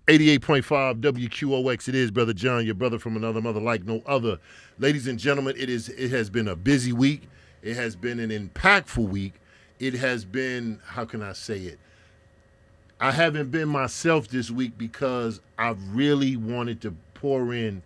88.5 WQOX. It is Brother John, your brother from another mother like no other. Ladies and gentlemen, it has been a busy week. It has been an impactful week. It has been, how can I say it? I haven't been myself this week because I really wanted to pour in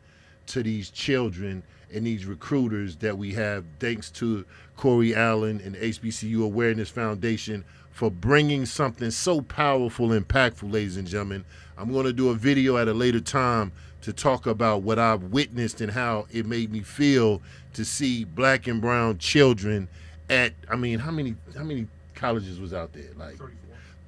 to these children and these recruiters that we have, thanks to Corey Allen and HBCU Awareness Foundation for bringing something so powerful and impactful, ladies and gentlemen. I'm going to do a video at a later time to talk about what I've witnessed and how it made me feel to see black and brown children at, how many colleges was out there? Like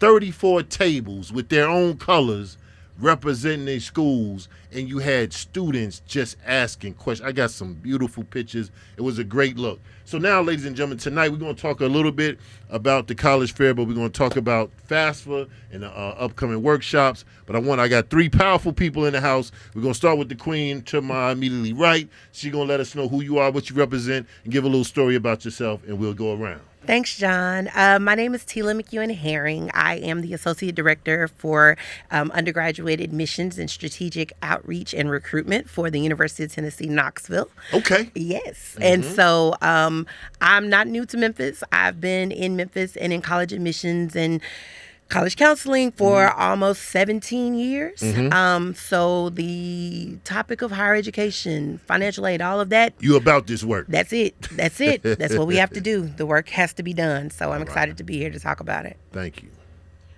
34 tables with their own colors representing their schools, and you had students just asking questions. I got some beautiful pictures. It was a great look. So now, ladies and gentlemen, tonight we're going to talk a little bit about the college fair, but we're going to talk about FAFSA and the upcoming workshops. But I got three powerful people in the house. We're going to start with the queen to my immediately right. She's going to let us know who you are, what you represent, and give a little story about yourself, and we'll go around. Thanks, John. My name is Tila McEwen-Herring. I am the Associate Director for Undergraduate Admissions and Strategic Outreach and Recruitment for the University of Tennessee, Knoxville. Okay. Yes. Mm-hmm. And so I'm not new to Memphis. I've been in Memphis and in college admissions and college counseling for almost 17 years. So the topic of higher education, financial aid, all of that. You about this work. That's it. That's what we have to do. The work has to be done. So I'm excited to be here to talk about it. Thank you.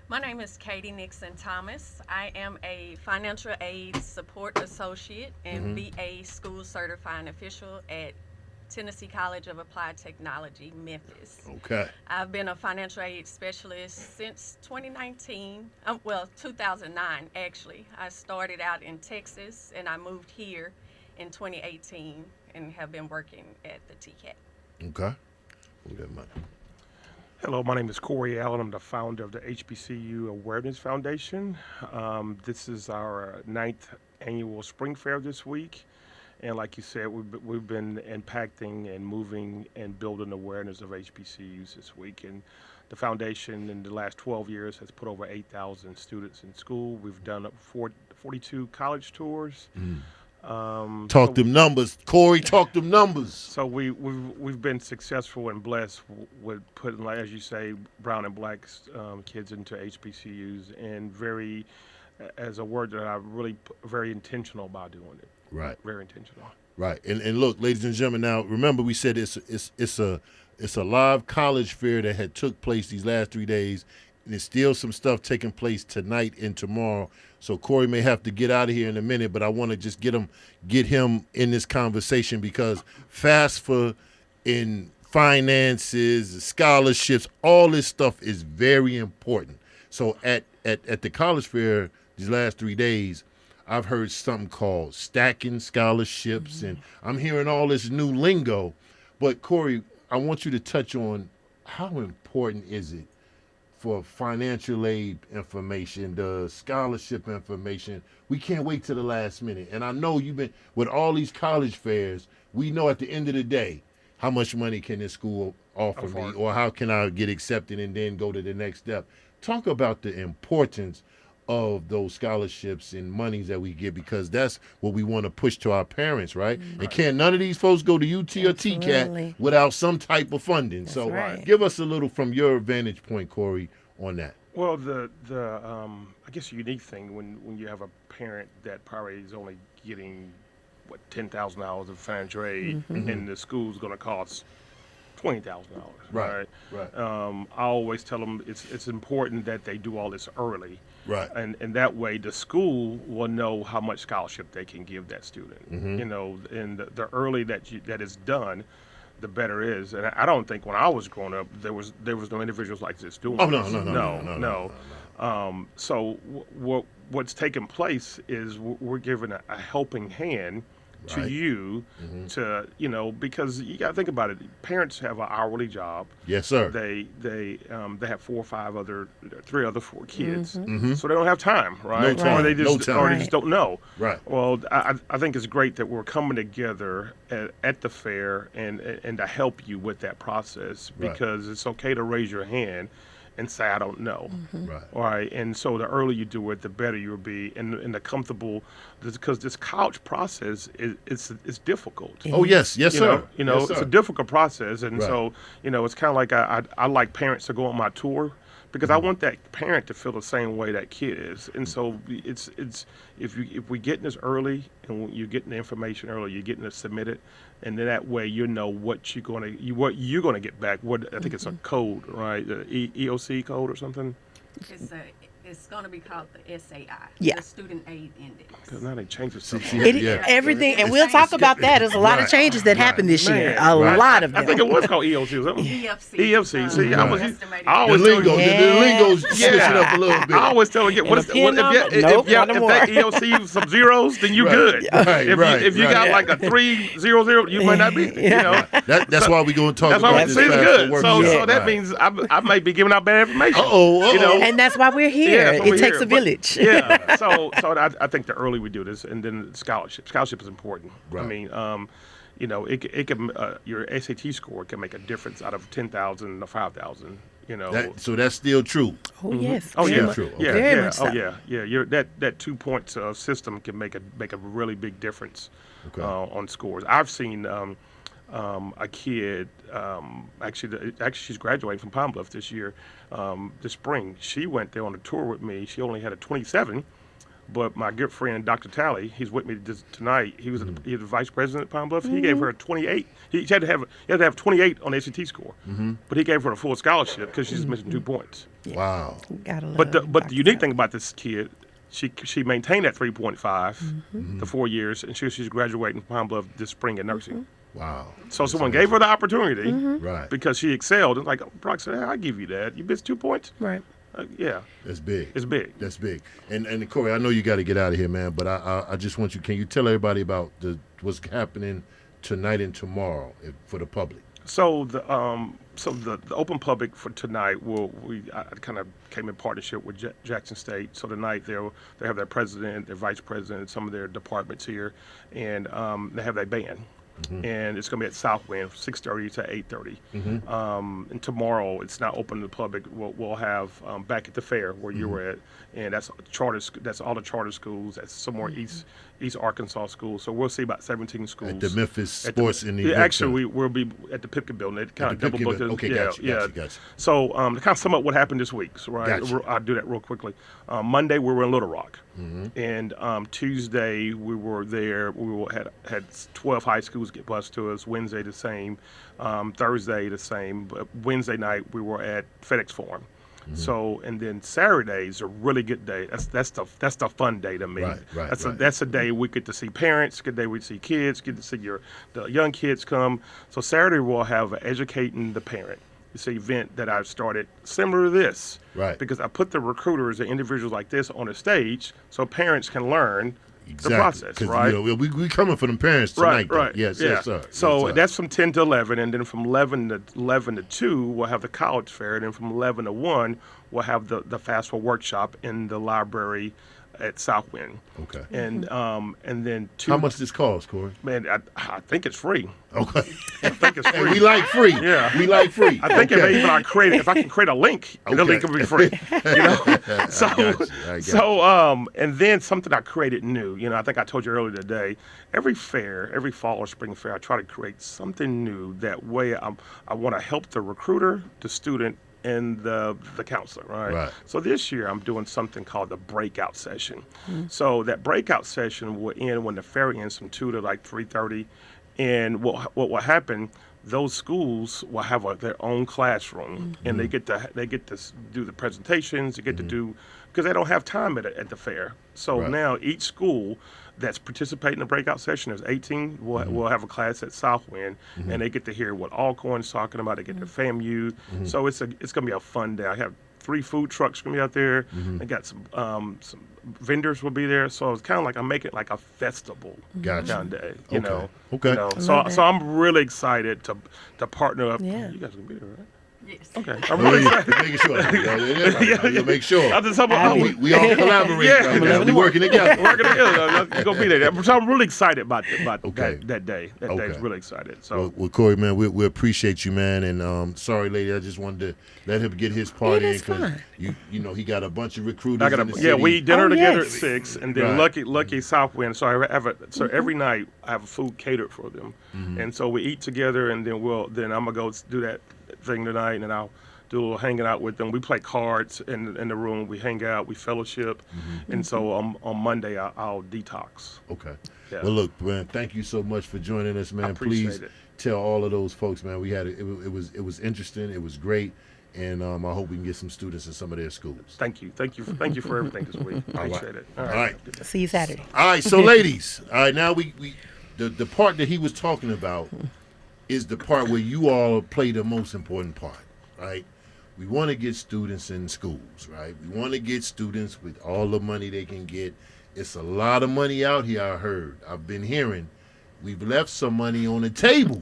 My name is Katie Nixon Thomas. I am a financial aid support associate and VA school certifying official at Tennessee College of Applied Technology, Memphis. Okay. I've been a financial aid specialist since 2009, actually. I started out in Texas and I moved here in 2018 and have been working at the TCAT. Okay. Good, Mike. Hello, my name is Corey Allen. I'm the founder of the HBCU Awareness Foundation. This is our 9th annual spring fair this week. And like you said, we've been impacting and moving and building awareness of HBCUs this week. And the foundation in the last 12 years has put over 8,000 students in school. We've done 42 college tours. Talk them numbers, Corey. Talk them numbers. So we've been successful and blessed with putting, like as you say, brown and black kids into HBCUs, and as a word that I'm really very intentional about doing it. Right. Very intentional. Right. And look, ladies and gentlemen, now remember we said it's a live college fair that had took place these last 3 days, and there's still some stuff taking place tonight and tomorrow. So Corey may have to get out of here in a minute, but I want to just get him in this conversation because FAFSA in finances, scholarships, all this stuff is very important. So at the college fair these last 3 days, I've heard something called stacking scholarships, and I'm hearing all this new lingo. But Corey, I want you to touch on how important is it for financial aid information, the scholarship information. We can't wait till the last minute. And I know you've been with all these college fairs. We know at the end of the day, how much money can this school offer me, or how can I get accepted and then go to the next step? Talk about the importance of those scholarships and monies that we get, because that's what we want to push to our parents, right? And can't none of these folks go to UT or TCAT without some type of funding. That's so give us a little from your vantage point, Corey, on that. Well, the I guess the unique thing when you have a parent that probably is only getting $10,000 of financial aid, and the school's going to cost $20,000. Right. I always tell them it's important that they do all this early. Right. And that way the school will know how much scholarship they can give that student. You know, and the early that is done, the better is. And I don't think when I was growing up there was no individuals like this doing this. No. So what's taking place is we're giving a helping hand to you to, you know, because you got to think about it. Parents have an hourly job. Yes, sir. They have 4 or 4 kids, so they don't have time, right? No time. Or they just No time. or they just don't know. Right. Well, I think it's great that we're coming together at the fair and to help you with that process, because it's okay to raise your hand and say I don't know. Right. All right, and so the earlier you do it, the better you'll be, and the comfortable, because this college process is difficult. Oh yes, yes, You sir. know, Yes, it's sir. a difficult process, and Right. so it's kind of like I like parents to go on my tour because I want that parent to feel the same way that kid is, and so it's if we get this early and you're getting the information early, you're getting it submitted, and then that way what you're gonna get back. What I think it's a code, right? The EOC code or something. It's going to be called the SAI, Yeah. the Student Aid Index. Because now they changed it. See, It, everything, and we'll talk about that. There's a lot of Right. changes that happened this year. Man, A right. lot of I them. think it was called EOC or something. EFC. EFC. See, I was Estimated I The always lingo, tell you, the lingo's switching up a little bit. I always tell them, what a is PIN number? Nope, not if anymore. that EOC some zeros, then you Right. good. Right, If you right. got like a 300, you might not be. You know, That's why we're going to talk that's why about it's this fast good. work So shop. that Right. means I might be giving out bad information. Uh-oh. You know, And that's why we're here. Yeah, that's why It we're takes here. a But- village. Yeah. So I think the early we do this, and then scholarship. Scholarship is important. Right. I mean, it can your SAT score can make a difference out of 10,000 to 5,000. You know. So that's still true. Oh, yes. Oh very yeah, much- true. yeah, Very yeah. much Oh so. yeah. That 2 point system can make a really big difference Okay. on scores. I've seen a kid actually she's graduating from Pine Bluff this year, this spring. She went there on a tour with me. She only had a 27. But my good friend, Dr. Talley, he's with me tonight. He was the vice president at Pine Bluff. He gave her a 28. He had to have 28 on the SAT score. But he gave her a full scholarship because she's missing 2 points. Wow. Gotta love But the Dr. unique thing about this kid, she maintained that 3.5 the 4 years, and she's graduating from Pine Bluff this spring in nursing. Wow. So someone gave her the opportunity Right. because she excelled. And like Brock said, hey, I'll give you that. You missed 2 points. Right. Yeah, That's big. it's big. That's big. And Corey, I know you got to get out of here, man. But I just want you. Can you tell everybody about what's happening tonight and tomorrow for the public? So the open public for tonight I kind of came in partnership with Jackson State. So tonight they have their president, their vice president, some of their departments here, and they have their band. And it's going to be at Southwind, 6:30 to 8:30. And tomorrow, it's not open to the public. We'll have back at the fair where you were at, and that's all the charter schools. That's somewhere East Arkansas schools. So we'll see about 17 schools At the Memphis at the- Sports and Yeah, Event actually, Center. we'll be at the Pipkin building. They kind of the double Pipkin booked it. building. Okay, gotcha. So to kind of sum up what happened this week, so, right? Gotcha. I'll do that real quickly. Monday we were in Little Rock, and Tuesday we were there. Had 12 high schools get bused to us. Wednesday the same. Thursday the same. But Wednesday night we were at FedEx Forum. So and then Saturday's a really good day. That's the fun day to me. Right, That's a day we get to see parents. Good day we see kids. Get to see the young kids come. So Saturday we'll have educating the parent. It's an event that I've started similar to this. Right. Because I put the recruiters and individuals like this on a stage so parents can learn Exactly. the process, 'Cause, right? You know, we coming for them parents tonight. though. Right. Yes, yeah. yes, sir. So Yes, sir. that's from 10 to 11, and then from 11 to 2, we'll have the college fair, and then from 11 to 1, we'll have the FAFSA workshop in the library at Southwind. Okay. And then 2. How much this cost, Corey? Man, I think it's free. Okay. I think it's Hey, free. we like free. Yeah. We like free. I think okay. if I can create a link, the Okay. link will be free. You know. So I got you. And then something I created new. You know, I think I told you earlier today. Every fair, every fall or spring fair, I try to create something new. That way, I want to help the recruiter, the student, and the counselor, right? So this year I'm doing something called the breakout session. So that breakout session will end when the fair ends from 2 to like 3:30, and what will happen? Those schools will have their own classroom, and they get to do the presentations. They get to do because they don't have time at the fair. So Right. now each school that's participating in the breakout session, there's 18, will have a class at Southwind, and they get to hear what Alcorn's talking about. They get to FAMU. So it's going to be a fun day. I have 3 food trucks going to be out there. I got some vendors will be there. So it's kind of like I'm making like a festival Gotcha. down day. Okay. You know. Okay. You know, love so I'm really excited to partner up. Yeah. You guys are going to be there, right? Yes. Okay. I'm really excited. Making sure. You'll make sure. I'm just talking We all collaborate right now. We working together. Working together. You're gonna be there. So I'm really excited about Okay. that day. That day's really excited. So Well, Corey, man, we appreciate you, man. And sorry, lady, I just wanted to let him get his part in because you know he got a bunch of recruiters. In the city. we eat dinner together at yes. 6, and then lucky Southwind. So I have every night I have food catered for them, and so we eat together, and then I'm gonna go do that thing tonight, and then I'll do a little hanging out with them. We play cards in the room. We hang out. We fellowship, and so on Monday I'll detox. Okay. Yeah. Well, look, man, thank you so much for joining us, man. appreciate Please it. tell all of those folks, man. We had it was interesting. It was great. And I hope we can get some students in some of their schools. Thank you for everything this week. Appreciate it. All right. See you Saturday. All right, so ladies, all right, now the part that he was talking about is the part where you all play the most important part, right? We want to get students in schools, right? We want to get students with all the money they can get. It's a lot of money out here, I heard. I've been hearing. We've left some money on the table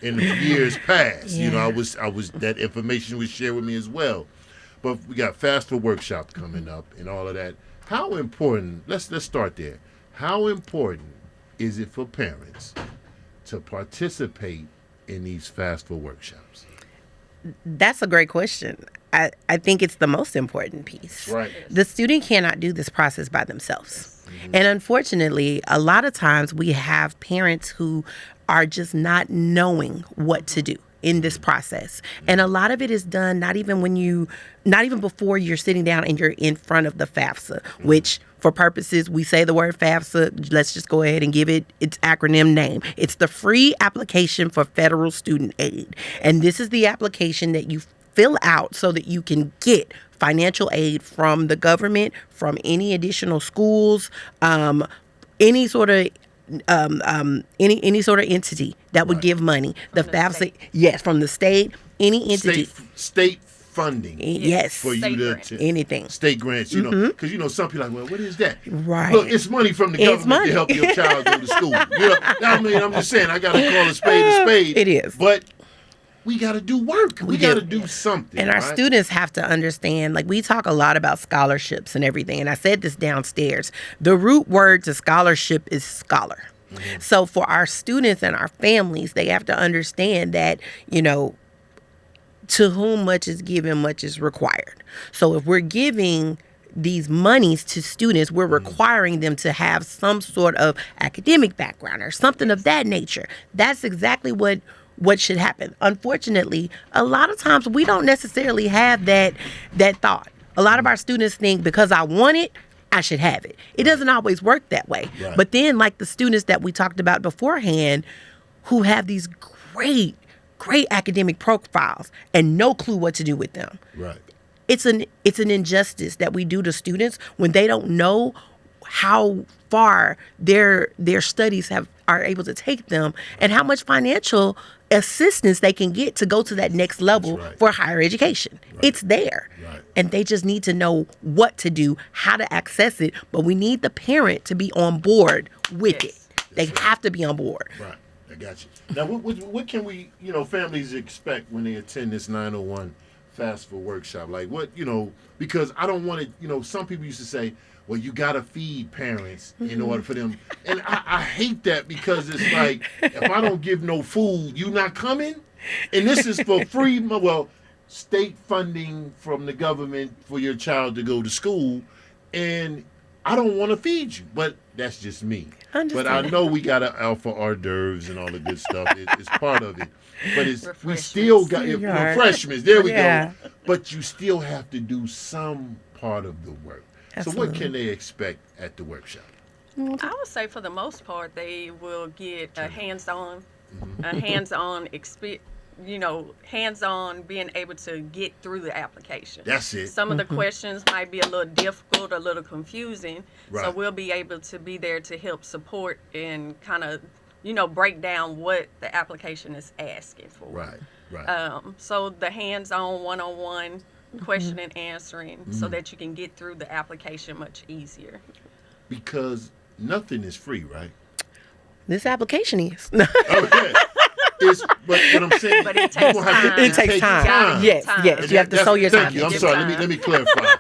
in the years past. Yeah. You know, I was that information was shared with me as well. But we got FAFSA workshop coming up and all of that. How important? Let's start there. How important is it for parents to participate in these FAFSA workshops? That's a great question. I think it's the most important piece. Right. The student cannot do this process by themselves. And unfortunately, a lot of times we have parents who are just not knowing what to do in this process. And a lot of it is done not even before you're sitting down and you're in front of the FAFSA, which for purposes, we say the word FAFSA, let's just go ahead and give it its acronym name. It's the Free Application for Federal Student Aid. And this is the application that you fill out so that you can get financial aid from the government, from any additional schools, any sort of any sort of entity that would give money. The FAFSA, yes, from the state, any entity. State funding. Yes. For State you grants. to Anything. State grants, you know, because some people are like, well, what is that? Right. Look, it's money from the It's government money. to help your child go to school. You know, I mean, I'm just saying, I got to call a spade. It is. But we got to do work. We got to do something. And our right? students have to understand, like we talk a lot about scholarships and everything. And I said this downstairs. The root word to scholarship is scholar. Mm-hmm. So for our students and our families, they have to understand that, to whom much is given, much is required. So if we're giving these monies to students, we're requiring them to have some sort of academic background or something of that nature. That's exactly what should happen. Unfortunately, a lot of times we don't necessarily have that thought. A lot of our students think because I want it, I should have it. It doesn't always work that way. Right. But then like the students that we talked about beforehand who have these great academic profiles and no clue what to do with them. Right. It's an injustice that we do to students when they don't know how far their studies are able to take them and how much financial assistance they can get to go to that next level for higher education. Right. It's there. Right. And they just need to know what to do, how to access it, but we need the parent to be on board with it. They have to be on board. Right. I got you. Now, what can we, families expect when they attend this 901 FAFSA workshop? Like what, because I don't want to, some people used to say, well, you got to feed parents in order for them. And I hate that because it's like, if I don't give no food, you not coming? And this is for free, state funding from the government for your child to go to school. And I don't want to feed you, but that's just me. But I know we got to alpha hors d'oeuvres and all the good stuff. It's part of it. But we still got refreshments. There we go. But you still have to do some part of the work. Absolutely. So what can they expect at the workshop? I would say for the most part, they will get a hands-on experience. Hands-on being able to get through the application. That's it. Some of the questions might be a little difficult, a little confusing. Right. So we'll be able to be there to help support and kind of, break down what the application is asking for. Right. So the hands-on, one-on-one question and answering so that you can get through the application much easier. Because nothing is free, right? This application is. Okay. But what I'm saying, But it you takes gonna have to- time. It takes time. time. Yes, Time. yes. You have to sow your time. Thank you. I'm Give sorry. time. Let me clarify.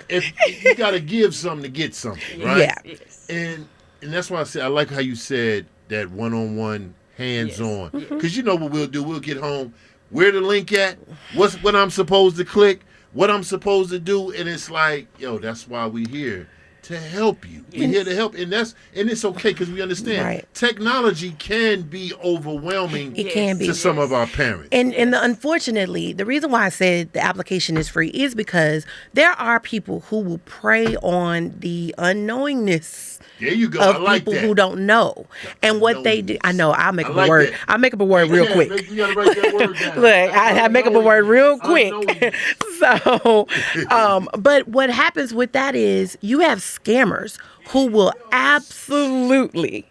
If you got to give something to get something, right? Yeah. Yes. And that's why I said I like how you said that one-on-one, hands-on. Yes. Because you know what we'll do? We'll get home. Where the link at? What I'm supposed to click? What I'm supposed to do? And it's like, yo, that's why we here. To help you. We're here to help. And it's okay because we understand Right. technology can be overwhelming It can be. to some of our parents. And unfortunately, the reason why I said the application is free is because there are people who will prey on the unknowingness There you go. I of like people that. who don't know. And what they do, I know, I'll make I up like a word. that. I'll make up a word real Yeah, quick. You gotta write that word down. Look, I make up a word real quick. Unknowingness. So, but what happens with that is you have scammers who will absolutely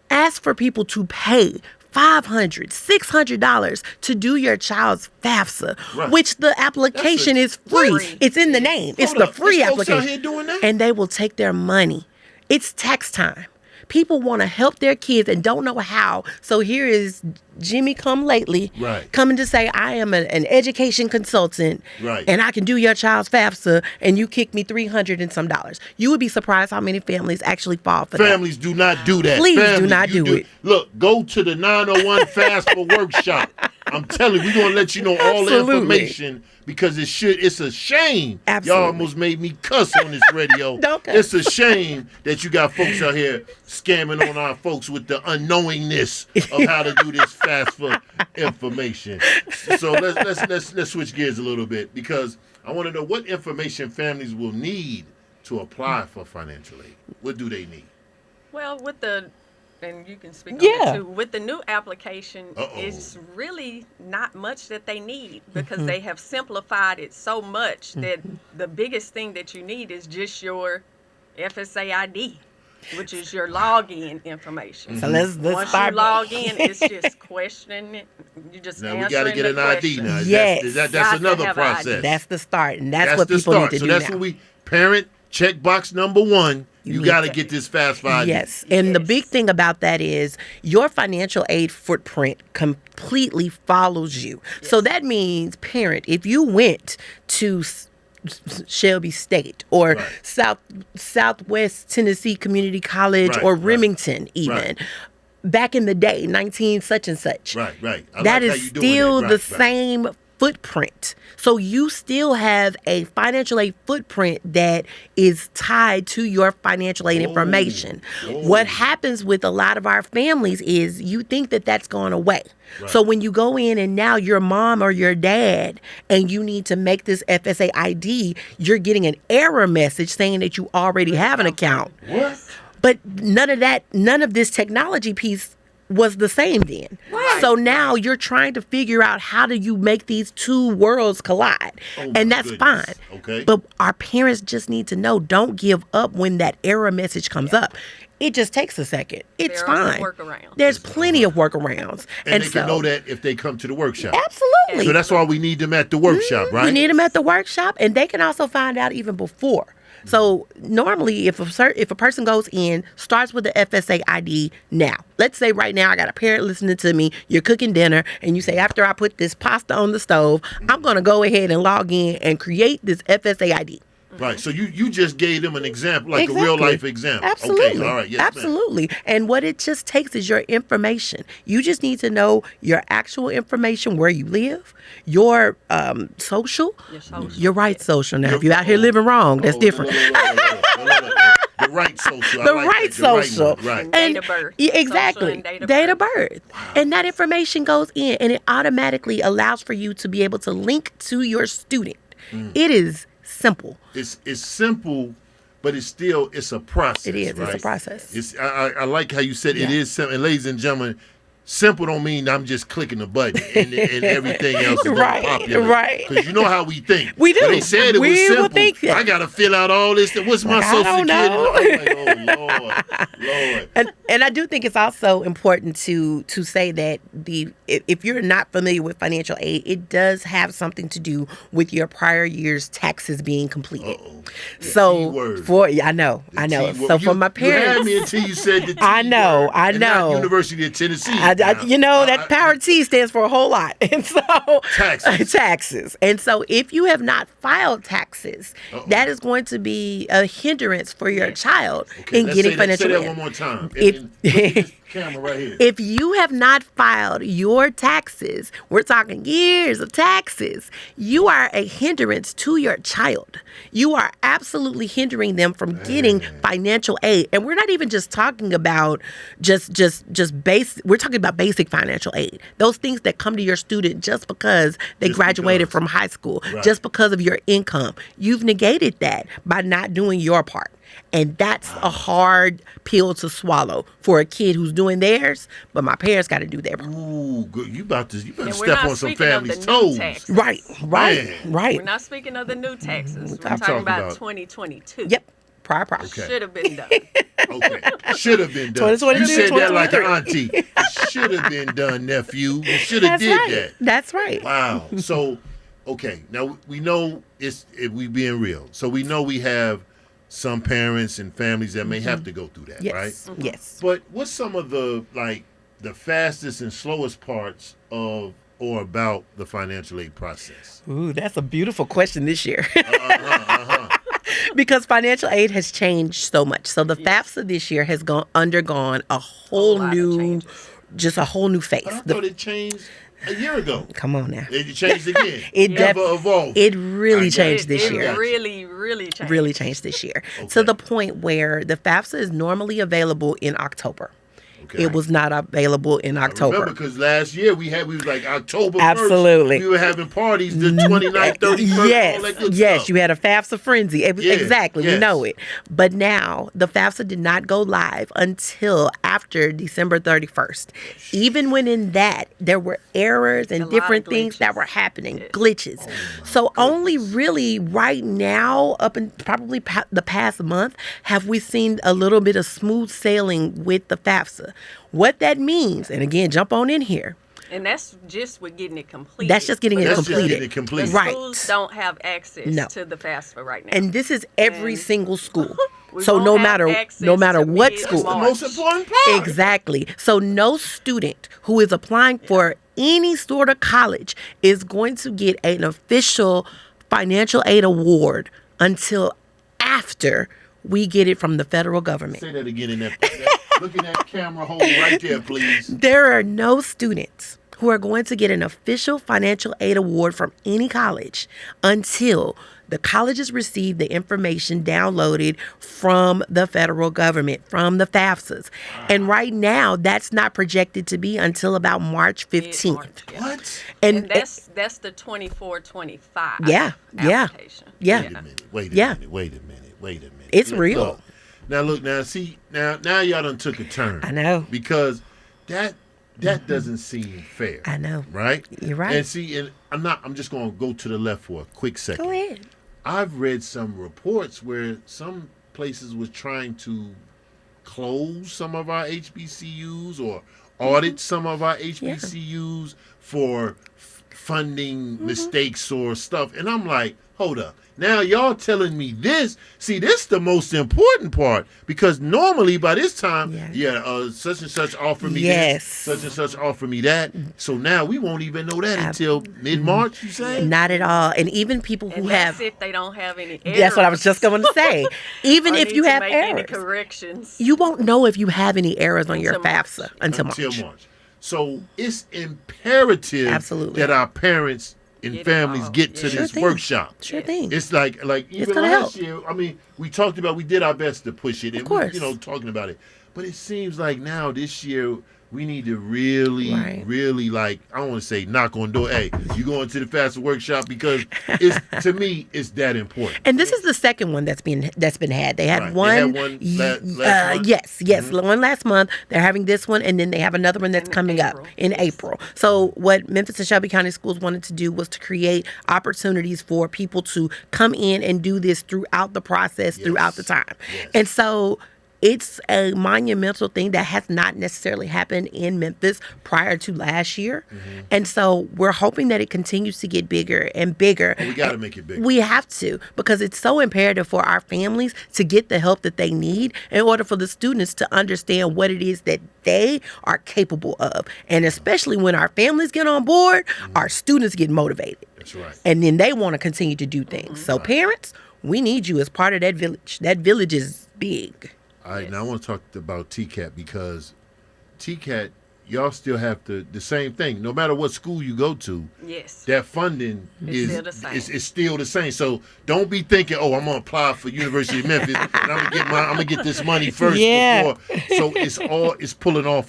ask for people to pay $500, $600 to do your child's FAFSA, Right. which the application is free. Free. It's in the name. It's Hold the up. free There's folks out application. here doing that? And they will take their money. It's tax time. People want to help their kids and don't know how. So here is Jimmy come lately, Right. coming to say, I am an education consultant, Right. and I can do your child's FAFSA, and you kick me $300 and some dollars. You would be surprised how many families actually fall for that. Families do not do that. Please do Families, not you do it. Look, go to the 901 FAFSA workshop. I'm telling you, we're going to let you know all the Absolutely. information because it's a shame. Absolutely. Y'all almost made me cuss on this radio. Don't cuss. It's a shame that you got folks out here scamming on our folks with the unknowingness of how to do this FAFSA information. So let's switch gears a little bit because I want to know what information families will need to apply for financial aid. What do they need? Well, and you can speak on Yeah. it too. With the new application, Uh-oh. it's really not much that they need because they have simplified it so much that the biggest thing that you need is just your FSA ID, which is your login information. So let's Once start. you log in, it's just questioning it. You just Now we answering got to get the an ID question. now. Yes. That's Got to another have an ID. process. That's the start, and that's what the people start. need to So do that's now. what parent checkbox number 1. You need got to to- get this FAFSA ID. Yes. And the Yes. big thing about that is your financial aid footprint completely follows you. So that means, parent, if you went to Shelby State or Right. Southwest Tennessee Community College Right, or right. Remington even, Right. back in the day, 19 such and such. Right. I That like how is you doing still that. the Right. same footprint. So you still have a financial aid footprint that is tied to your financial aid information. Oh. What happens with a lot of our families is you think that that's gone away. Right. So when you go in and now your mom or your dad and you need to make this FSA ID, you're getting an error message saying that you already have an account. What? But none of this technology piece was the same then. Right. So now you're trying to figure out how do you make these two worlds collide. Oh, And my that's goodness. fine. Okay. But our parents just need to know, don't give up when that error message comes up. It just takes a second. It's There are some fine. workarounds. There's plenty of workarounds. And they so, can know that if they come to the workshop. Absolutely. So that's why we need them at the workshop, right? You need them at the workshop, and they can also find out even before. So normally, if a person goes in, starts with the FSA ID now. Let's say right now I got a parent listening to me. You're cooking dinner, and you say, after I put this pasta on the stove, I'm going to go ahead and log in and create this FSA ID. Right. So you just gave them an example, like Exactly. a real life example. Absolutely. Okay. All right. Yes, ma'am. Absolutely. And what it just takes is your information. You just need to know your actual information, where you live, your social. Your social, Your right social. Now, Your- if you're out here living wrong, that's Oh, different. no. The right social. I The like right that. The right social. one. Right. Date of birth. Yeah, Social exactly. and date of Date of birth. birth. And that information goes in and it automatically allows for you to be able to link to your student. It is simple. It's simple, but it's a process. It is. It's a right? process. I like how you said it Yeah. is simple. And ladies and gentlemen, simple don't mean I'm just clicking the button and everything else is Right, popular. right. Because you know how we think. We do. When they said it We was will simple. think that. I got to fill out all this. What's my Like, I social don't security? know. I'm like, oh, Lord. And I do think it's also important to say that if you're not familiar with financial aid, it does have something to do with your prior year's taxes being completed. Uh-oh. So T-word. I know. T-word. So for my parents, you had me until you said the T I know, word, I and not know. University of Tennessee. That power T stands for a whole lot, and so taxes. And so if you have not filed taxes, that is going to be a hindrance for your child in getting financial aid. Say that one more time. If Look at this camera right here. If you have not filed your taxes, we're talking years of taxes, you are a hindrance to your child. You are absolutely hindering them from getting financial aid. And we're not even just talking about just base. We're talking about basic financial aid. Those things that come to your student just because they graduated from high school, just because of your income. You've negated that by not doing your part. And that's a hard pill to swallow for a kid who's doing theirs, but my parents got to do their part. Ooh, good. You better And step on some families' toes. Right. We're not speaking of the new taxes. We're talking about 2022. Yep. Prior. Okay. Should have been done. Okay. Should have been done. 2022, You said that like an 2023. auntie. Should have been done, nephew. You should have did that. That's right. Wow. So, okay. Now, we know we being real. So, we know we have some parents and families that may have to go through that, right? Yes. But what's some of the fastest and slowest parts of or about the financial aid process? Ooh, that's a beautiful question this year. Because financial aid has changed so much. So the FAFSA this year has undergone a whole new phase. But I thought it changed a year ago. Come on now. It changed again. It never evolved. It really changed this year. It really changed. Really changed this year. To the point where the FAFSA is normally available in October. Okay. It was not available in October. I remember because last year we was like October 1st. Absolutely. We were having parties the 29th, 31st. Yes, all that good yes. stuff. You had a FAFSA frenzy. Exactly. Yes. We know it. But now the FAFSA did not go live until after December 31st. Even when in that, there were errors and different things that were happening, glitches. So only really right now, up in probably the past month, have we seen a little bit of smooth sailing with the FAFSA. What that means, and again, jump on in here. And that's just with getting it completed. That's just getting it completed. The right. schools don't have access to the FAFSA right now. And this is every single school. So no matter what school. That's the most important part. Exactly. So no student who is applying for any sort of college is going to get an official financial aid award until after we get it from the federal government. Say that again in that look at that camera hole right there, please. There are no students who are going to get an official financial aid award from any college until the colleges receive the information downloaded from the federal government, from the FAFSAs. And right now, that's not projected to be until about March 15th. What? And that's the 24-25 application. Wait a minute. It's real. Now see, now y'all done took a turn. I know. Because that doesn't seem fair. I know. Right? You're right. And see, and I'm just gonna go to the left for a quick second. Go ahead. I've read some reports where some places was trying to close some of our HBCUs or audit some of our HBCUs for funding mistakes or stuff. And I'm like, hold up. Now y'all telling me this. See, this is the most important part because normally by this time, such and such offer me this, such and such offer me that. So now we won't even know that until mid-March, you say? Not at all. And even people who have... if they don't have any errors. That's what I was just going to say. Even if you have errors. Any corrections. You won't know if you have any errors on your FAFSA until March. So it's imperative that our parents and families get to this workshop. Sure thing. It's like even last year, I mean, we did our best to push it and we, talking about it. But it seems like now this year we need to really, like, I don't want to say knock on door. Hey, you going to the FAFSA workshop, because to me, it's that important. And this is the second one that's been had. They had one. Last month? Yes, one last month. They're having this one, and then they have another one that's coming up in April. So what Memphis and Shelby County Schools wanted to do was to create opportunities for people to come in and do this throughout the process, throughout the time. Yes. And so it's a monumental thing that has not necessarily happened in Memphis prior to last year. And so we're hoping that it continues to get bigger and bigger. We got to make it bigger. We have to, because it's so imperative for our families to get the help that they need in order for the students to understand what it is that they are capable of. And especially when our families get on board, our students get motivated. That's right. And then they want to continue to do things. So parents, we need you as part of that village. That village is big. All right, now I want to talk about TCAT, because TCAT, y'all still have the same thing. No matter what school you go to, that funding is still the same. So don't be thinking, oh, I'm gonna apply for University of Memphis and I'm gonna get this money first before. So it's pulling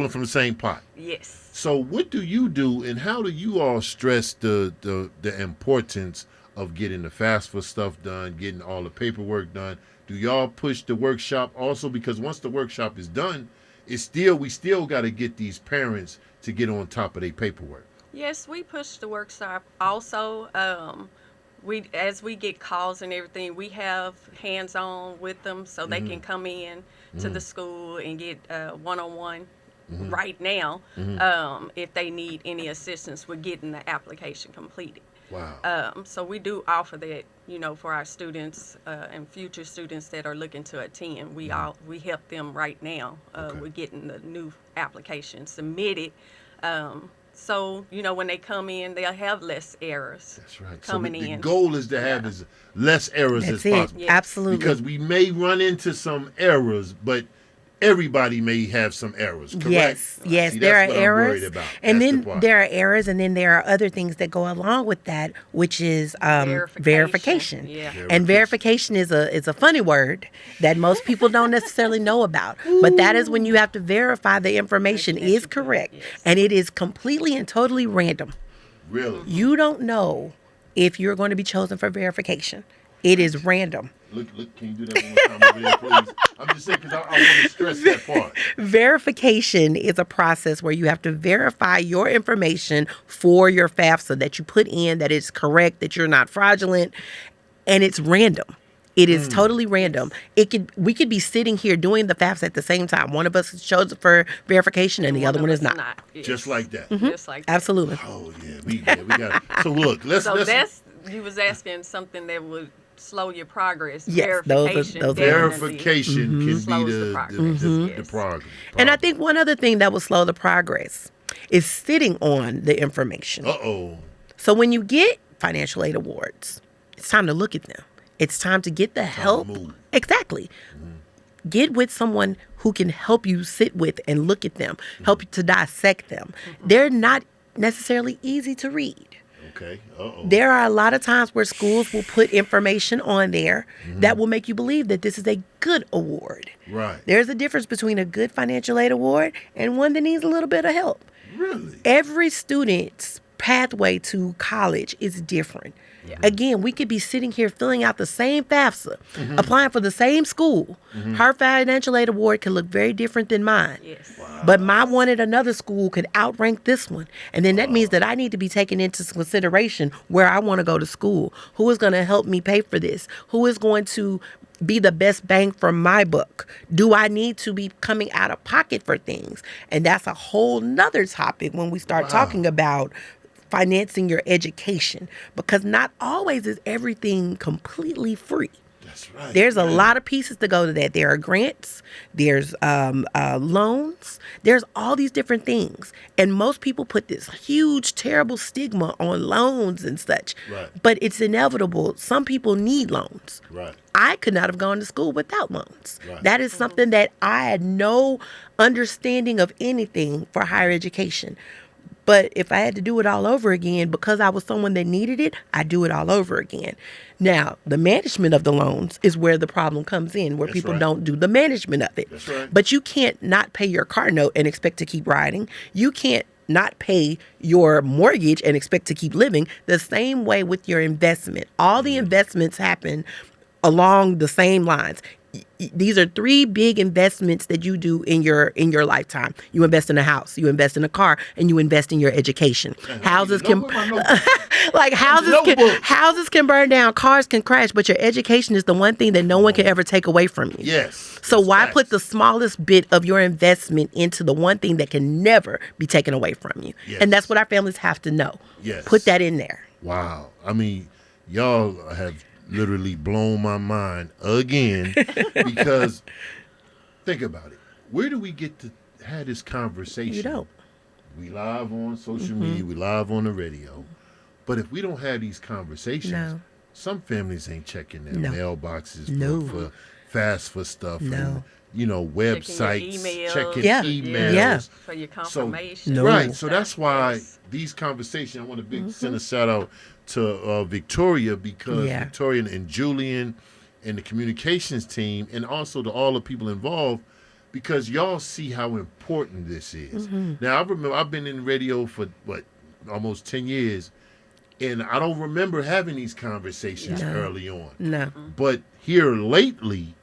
from the same pot. Yes. So what do you do, and how do you all stress the importance of getting the FAFSA stuff done, getting all the paperwork done? Do y'all push the workshop also? Because once the workshop is done, we still got to get these parents to get on top of their paperwork. Yes, we push the workshop also. As we get calls and everything, we have hands-on with them, so they can come in to the school and get one-on-one right now if they need any assistance with getting the application completed. Wow. So we do offer that, for our students and future students that are looking to attend. We help them right now with getting the new application submitted. So, when they come in, they'll have less errors. That's right. Coming in. The goal is to have as less errors as possible. Yes. Absolutely. Because we may run into some errors, but everybody may have some errors, correct? Yes, See, there are that's what errors. I'm worried about. And That's then the part. there are errors, and then there are other things that go along with that, which is verification. Yeah. And verification is a funny word that most people don't necessarily know about. But that is when you have to verify the information is correct. Yes. And it is completely and totally random. Really? You don't know if you're going to be chosen for verification. It is random. Look, can you do that one more time over there, please? I'm just saying, because I want to stress that part. Verification is a process where you have to verify your information for your FAFSA that you put in, that it's correct, that you're not fraudulent, and it's random. It is totally random. We could be sitting here doing the FAFSA at the same time. One of us is chosen for verification and the other one is not. Yes. Just like that. Just like that. Absolutely. Oh, yeah. We got it. So, look, let's... You was asking something that would slow your progress. Yes, Verification. Verification can be slows the progress. progress. And I think one other thing that will slow the progress is sitting on the information. Uh-oh. So when you get financial aid awards, it's time to look at them. It's time to get the help. move. Exactly. Get with someone who can help you sit with and look at them, help you to dissect them. They're not necessarily easy to read. Okay. Uh-oh. There are a lot of times where schools will put information on there that will make you believe that this is a good award. Right. There's a difference between a good financial aid award and one that needs a little bit of help. Really? Every student's pathway to college is different. Yeah. Again, we could be sitting here filling out the same FAFSA, applying for the same school. Her financial aid award could look very different than mine. Yes. Wow. But my one at another school could outrank this one. And then that means that I need to be taking into consideration where I want to go to school. Who is going to help me pay for this? Who is going to be the best bang for my buck? Do I need to be coming out of pocket for things? And that's a whole nother topic when we start talking about financing your education, because not always is everything completely free. That's right. There's a lot of pieces to go to that. There are grants, there's loans, there's all these different things. And most people put this huge, terrible stigma on loans and such. Right. But it's inevitable. Some people need loans. Right. I could not have gone to school without loans. Right. That is something that I had no understanding of anything for higher education. But if I had to do it all over again, because I was someone that needed it, I do it all over again. Now, the management of the loans is where the problem comes in, where That's people right. don't do the management of it. That's right. But you can't not pay your car note and expect to keep riding. You can't not pay your mortgage and expect to keep living. The same way with your investment. All the investments happen along the same lines. These are 3 big investments that you do in your lifetime. You invest in a house, you invest in a car, and you invest in your education. Houses can like houses can burn down, cars can crash, but your education is the one thing that no one can ever take away from you. Yes. So That's why facts. put the smallest bit of your investment into the one thing that can never be taken away from you? Yes. And that's what our families have to know. Yes. Put that in there. Wow. I mean, y'all have literally blown my mind again because think about it. Where do we get to have this conversation? You don't. We live on social media, we live on the radio. But if we don't have these conversations, No. some families ain't checking their No. mailboxes No. for fast for stuff and No. websites, emails. checking Yeah. emails. Yeah. For your confirmation. No. Right. So that's why Yes. these conversations, I want to send a shout out to Victoria because Yeah. Victoria and Julian and the communications team and also to all the people involved because y'all see how important this is. Now, I remember I've been in radio for, almost 10 years, and I don't remember having these conversations No. early on. No. But here lately,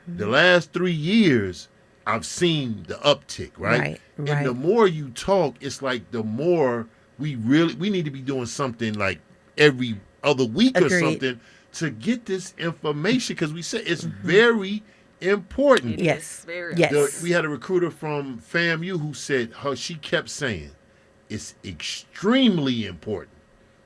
the last 3 years, I've seen the uptick, right? Right, And right. the more you talk, it's like the more we need to be doing something like every other week or Agreed. something to get this information because we say it's very important. It Yes. is very Yes. We had a recruiter from FAMU who said she kept saying it's extremely important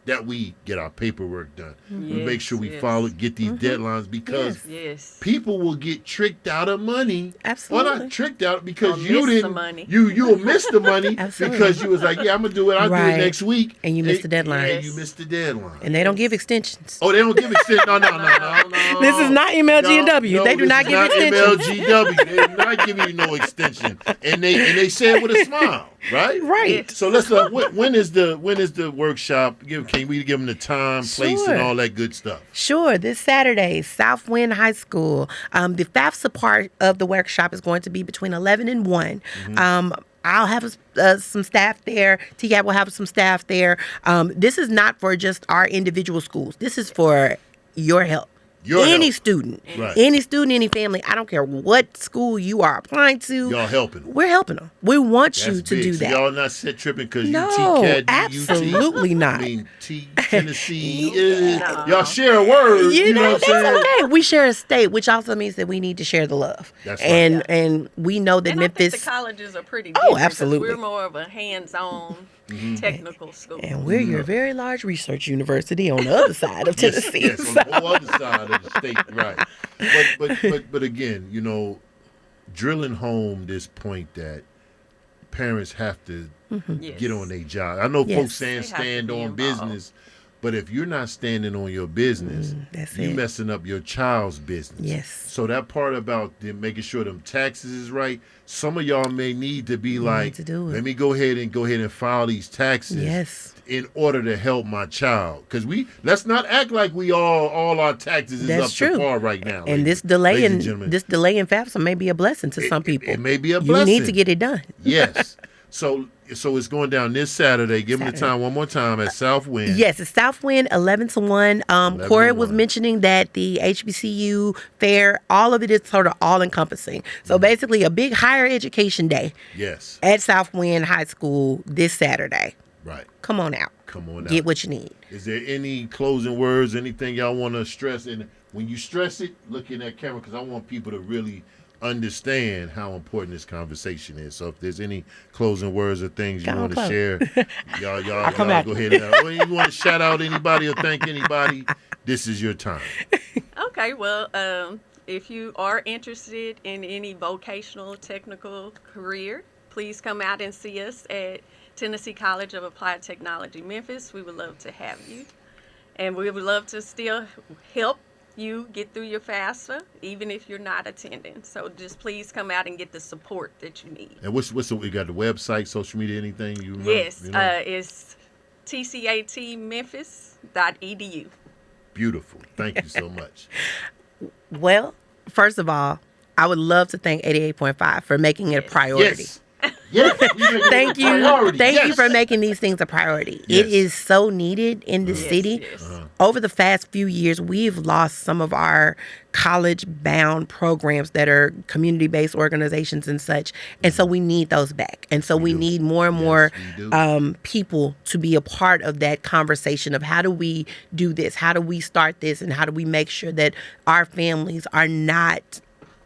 that we get our paperwork done. We make sure we Yes, get these deadlines because Yes. people will get tricked out of money. Absolutely. Well, not tricked out because Or you miss the didn't. money. You'll miss the money Absolutely. because you was like, yeah, I'm gonna do it. I'll do Right. it next week. And you missed the deadline. And you missed the deadline. And they don't give extensions. Oh, they don't give extension. No. This is not MLG&W. They do not give extensions. MLGW. They're not giving you no extension. And they say it with a smile, right? Right. So let's. When is the workshop? Can we give them the time, place, Sure. and all that good stuff? Sure. This Saturday, Southwind High School. The FAFSA part of the workshop is going to be between 11 and 1. I'll have some staff there. TCAP will have some staff there. This is not for just our individual schools. This is for your help. Any student, Right. any student, any family, I don't care what school you are applying to. Y'all helping them. We're helping them. We want you That's to big. do So that. y'all not set tripping because No, you TCAD, absolutely UT. not. I mean, Tennessee. Y'all share a word. You know what I'm saying? That's okay. We share a state, which also means that we need to share the love. That's right. And we know that And I think Memphis, the colleges are pretty Oh, different 'cause absolutely. We're more of a hands-on technical school. and we're your very large research university on the other side of Tennessee. Yes, on the whole other side of the state, right? But again, drilling home this point that parents have to Yes. get on their job. I know Yes. folks saying They have to stand be on involved. business, but if you're not standing on your business, that's you it. messing up your child's business. Yes. So that part about them making sure them taxes is right, some of y'all may need to be like, to do it. let me go ahead and file these taxes. Yes. In order to help my child, because let's not act like we all our taxes is That's up true. to par right now. And ladies and gentlemen. this delay in FAFSA may be a blessing to some people. it may be a You blessing. need to get it done. Yes. So it's going down this Saturday. Give them the Saturday. time one more time at Southwind. Yes, it's Southwind, 11 to 1. 11 Corey to was 1. mentioning that the HBCU fair, all of it is sort of all encompassing. So basically a big higher education day Yes. at Southwind High School this Saturday. Right. Come on out. Come on out. Get what you need. Is there any closing words, anything y'all want to stress? And when you stress it, look in that camera because I want people to really understand how important this conversation is. So if there's any closing words or things you Come want to close. share, y'all come go back. ahead. Or you want to shout out anybody or thank anybody, this is your time. Okay, well, if you are interested in any vocational technical career, please come out and see us at Tennessee College of Applied Technology, Memphis. We would love to have you. And we would love to still help you get through your FAFSA, even if you're not attending. So just please come out and get the support that you need. And what's we got the website, social media, anything you remember? Yes, You know? it's tcatmemphis.edu. Beautiful. Thank you so much. Well, first of all, I would love to thank 88.5 for making it a priority. Yes. Yes. Thank you. Priority. Thank you Yes. for making these things a priority. Yes. It is so needed in the city. Yes. Over the past few years, we've lost some of our college-bound programs that are community-based organizations and such. And so we need those back. And so we need more and more we do. people to be a part of that conversation of how do we do this? How do we start this? And how do we make sure that our families are not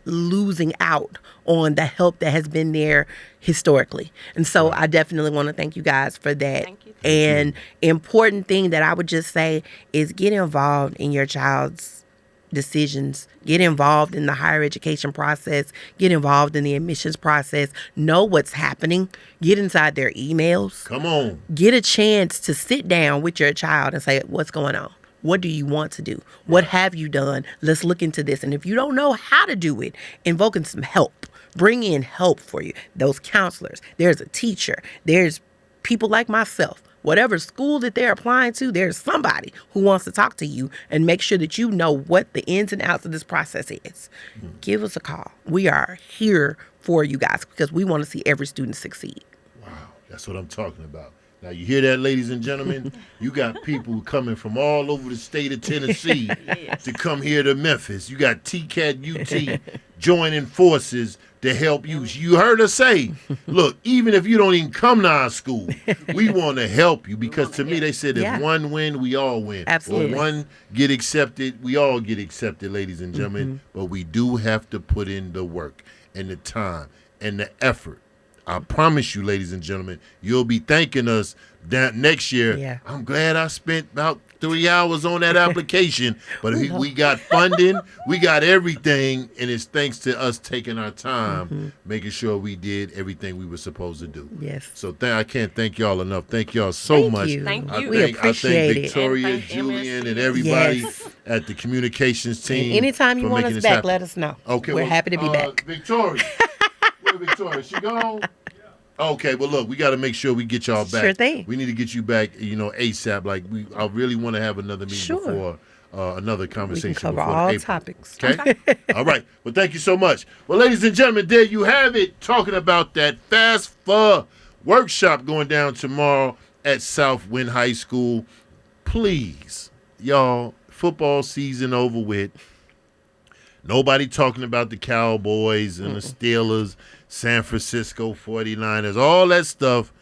losing out on the help that has been there historically. And so I definitely want to thank you guys for that. Thank you. And important thing that I would just say is get involved in your child's decisions. Get involved in the higher education process. Get involved in the admissions process. Know what's happening. Get inside their emails. Come on. Get a chance to sit down with your child and say, what's going on? What do you want to do? What have you done? Let's look into this. And if you don't know how to do it, invoking some help. Bring in help for you. Those counselors. There's a teacher. There's people like myself. Whatever school that they're applying to, there's somebody who wants to talk to you and make sure that you know what the ins and outs of this process is. Give us a call. We are here for you guys because we want to see every student succeed. Wow. That's what I'm talking about. Now, you hear that, ladies and gentlemen? You got people coming from all over the state of Tennessee to come here to Memphis. You got TCAT UT joining forces to help you. You heard her say, look, even if you don't even come to our school, we want to help you because to me, they said if one win, we all win. Absolutely. Or one get accepted, we all get accepted, ladies and gentlemen. But we do have to put in the work and the time and the effort. I promise you, ladies and gentlemen, you'll be thanking us next year. Yeah. I'm glad I spent about 3 hours on that application, but we got funding, we got everything, and it's thanks to us taking our time, making sure we did everything we were supposed to do. Yes. So I can't thank y'all enough. Thank y'all so Thank much. you. Thank you. We appreciate I thank it. Victoria, And thank Julian, and MSCS. everybody Yes. at the communications team. And anytime you for want making us this back, happen. let us know. Okay, We're well, happy to be back. Victoria. Where Victoria? She gone? Okay, well, look, we got to make sure we get y'all back. Sure thing. We need to get you back, ASAP. Like, I really want to have another meeting Sure. before another We conversation. can cover before all April. topics. Okay? All right. Well, thank you so much. Well, ladies and gentlemen, there you have it. Talking about that FAFSA workshop going down tomorrow at Southwind High School. Please, y'all, football season over with. Nobody talking about the Cowboys and the Steelers, San Francisco 49ers, all that stuff.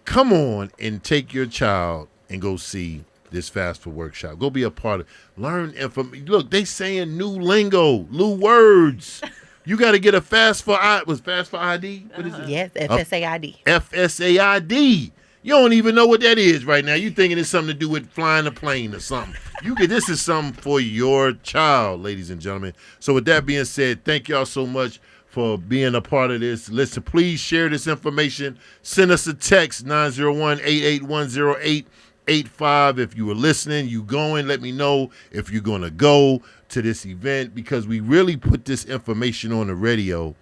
Come on and take your child and go see this FAFSA workshop. Go be a part of it. Learn information. Look, they saying new lingo, new words. You got to get a FAFSA ID? What is it? Yes, FSAID. FSAID. You don't even know what that is right now. You thinking it's something to do with flying a plane or something. This is something for your child, ladies and gentlemen. So with that being said, thank y'all so much for being a part of this. Listen, please share this information. Send us a text, 901-881-0885. If you were listening, you going, let me know if you're going to go to this event because we really put this information on the radio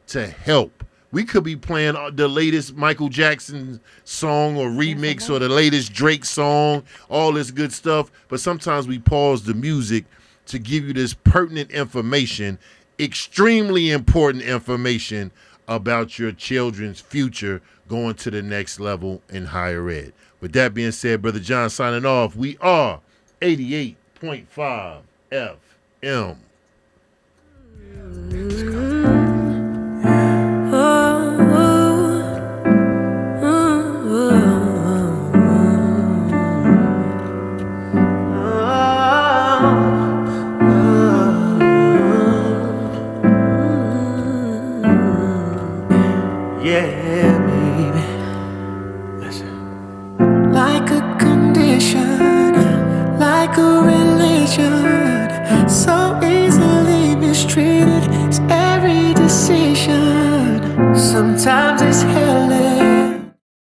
to help. We could be playing the latest Michael Jackson song or remix or the latest Drake song, all this good stuff. But sometimes we pause the music to give you this pertinent information, extremely important information about your children's future going to the next level in higher ed. With that being said, Brother John signing off. We are 88.5 FM. Yeah, baby. Listen. Like a condition, like a religion, so easily mistreated. It's every decision. Sometimes it's hell.